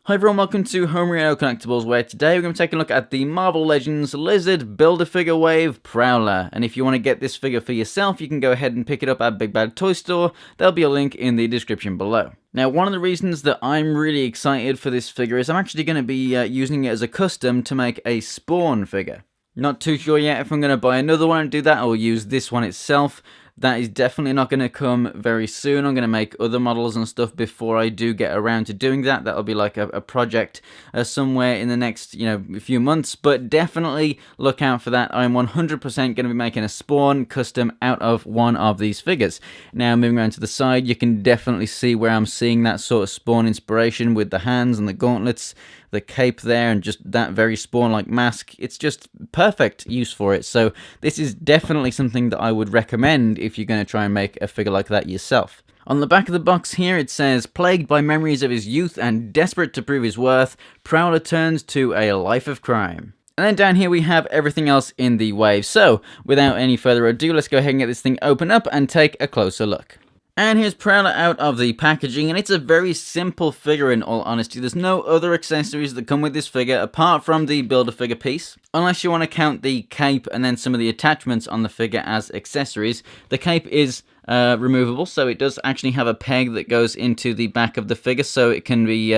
Hi everyone, welcome to Homerino Collectibles, where today we're going to take a look at the Marvel Legends Lizard Build-A-Figure Wave Prowler. And if you want to get this figure for yourself, you can go ahead and pick it up at Big Bad Toy Store. There'll be a link in the description below. Now, one of the reasons that I'm really excited for this figure is I'm actually going to be using it as a custom to make a Spawn figure. Not too sure yet if I'm going to buy another one and do that, or use this one itself. That is definitely not going to come very soon. I'm going to make other models and stuff before I do get around to doing that. That'll be like a project somewhere in the next, few months. But definitely look out for that. I'm 100% going to be making a Spawn custom out of one of these figures. Now, moving around to the side, you can definitely see where I'm seeing that sort of Spawn inspiration with the hands and the gauntlets, the cape there, and just that very Spawn-like mask. It's just perfect use for it. So this is definitely something that I would recommend if you're going to try and make a figure like that yourself. On the back of the box here it says, plagued by memories of his youth and desperate to prove his worth, Prowler turns to a life of crime. And then down here we have everything else in the wave. So without any further ado, let's go ahead and get this thing open up and take a closer look. And here's Prowler out of the packaging, and it's a very simple figure in all honesty. There's no other accessories that come with this figure apart from the Build-A-Figure piece. Unless you want to count the cape and then some of the attachments on the figure as accessories. The cape is removable, so it does actually have a peg that goes into the back of the figure, so it can be,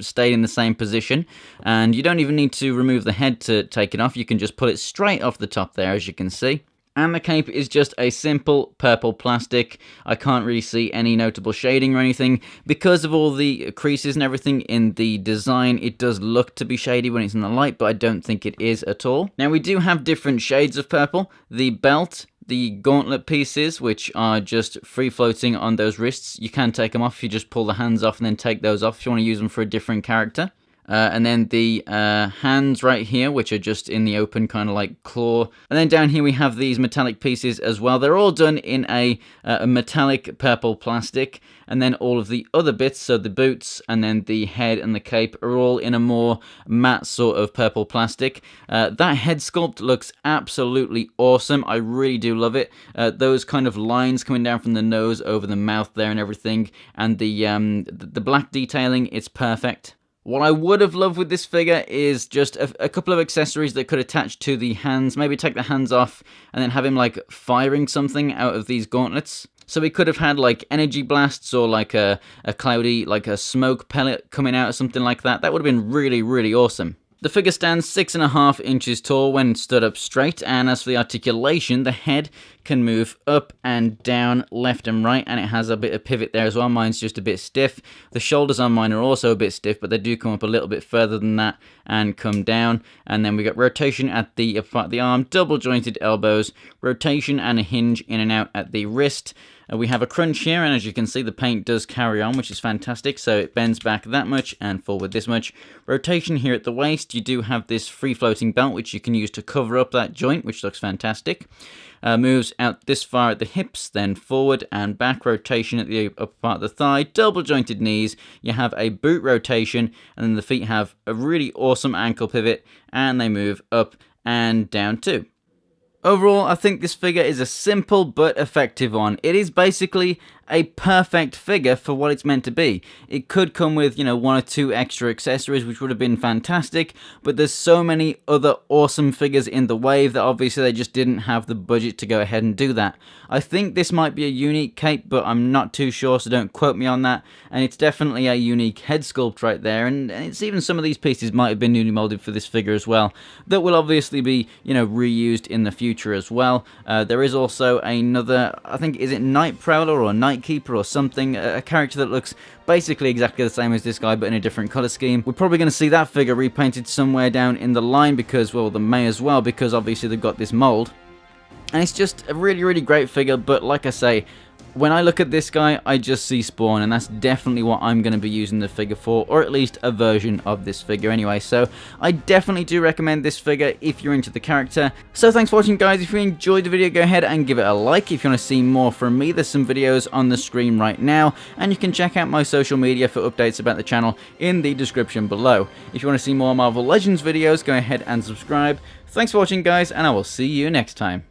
stay in the same position. And you don't even need to remove the head to take it off. You can just pull it straight off the top there, as you can see. And the cape is just a simple purple plastic. I can't really see any notable shading or anything. Because of all the creases and everything in the design, it does look to be shady when it's in the light, but I don't think it is at all. Now, we do have different shades of purple. The belt, the gauntlet pieces, which are just free floating on those wrists. You can take them off if you just pull the hands off and then take those off if you want to use them for a different character. And then the hands right here, which are just in the open, kind of like claw. And then down here we have these metallic pieces as well. They're all done in a metallic purple plastic. And then all of the other bits, so the boots and then the head and the cape, are all in a more matte sort of purple plastic. That head sculpt looks absolutely awesome. I really do love it. Those kind of lines coming down from the nose over the mouth there and everything. And the black detailing, it's perfect. What I would have loved with this figure is just a couple of accessories that could attach to the hands. Maybe take the hands off and then have him like firing something out of these gauntlets. So we could have had like energy blasts or like a cloudy, like a smoke pellet coming out or something like that. That would have been really, really awesome. The figure stands 6.5 inches tall when stood up straight, and as for the articulation, the head can move up and down, left and right, and it has a bit of pivot there as well. Mine's just a bit stiff. The shoulders on mine are also a bit stiff, but they do come up a little bit further than that and come down. And then we got rotation at the upper part of the arm, double jointed elbows, rotation and a hinge in and out at the wrist. We have a crunch here, and as you can see, the paint does carry on, which is fantastic. So it bends back that much and forward this much. Rotation here at the waist. You do have this free-floating belt, which you can use to cover up that joint, which looks fantastic. Moves out this far at the hips, then forward and back. Rotation at the upper part of the thigh. Double-jointed knees. You have a boot rotation, and then the feet have a really awesome ankle pivot, and they move up and down too. Overall, I think this figure is a simple but effective one. It is basically a perfect figure for what it's meant to be. It could come with, one or two extra accessories, which would have been fantastic, but there's so many other awesome figures in the wave that obviously they just didn't have the budget to go ahead and do that. I think this might be a unique cape, but I'm not too sure, so don't quote me on that. And it's definitely a unique head sculpt right there, and it's even some of these pieces might have been newly molded for this figure as well. That will obviously be, reused in the future as well. There is also another, I think, is it Night Prowler or Night Keeper or something, a character that looks basically exactly the same as this guy but in a different color scheme. We're probably going to see that figure repainted somewhere down in the line because, well, they may as well, because obviously they've got this mold. And it's just a really, really great figure, but like I say, when I look at this guy, I just see Spawn, and that's definitely what I'm going to be using the figure for, or at least a version of this figure anyway. So I definitely do recommend this figure if you're into the character. So thanks for watching, guys. If you enjoyed the video, go ahead and give it a like. If you want to see more from me, there's some videos on the screen right now, and you can check out my social media for updates about the channel in the description below. If you want to see more Marvel Legends videos, go ahead and subscribe. Thanks for watching, guys, and I will see you next time.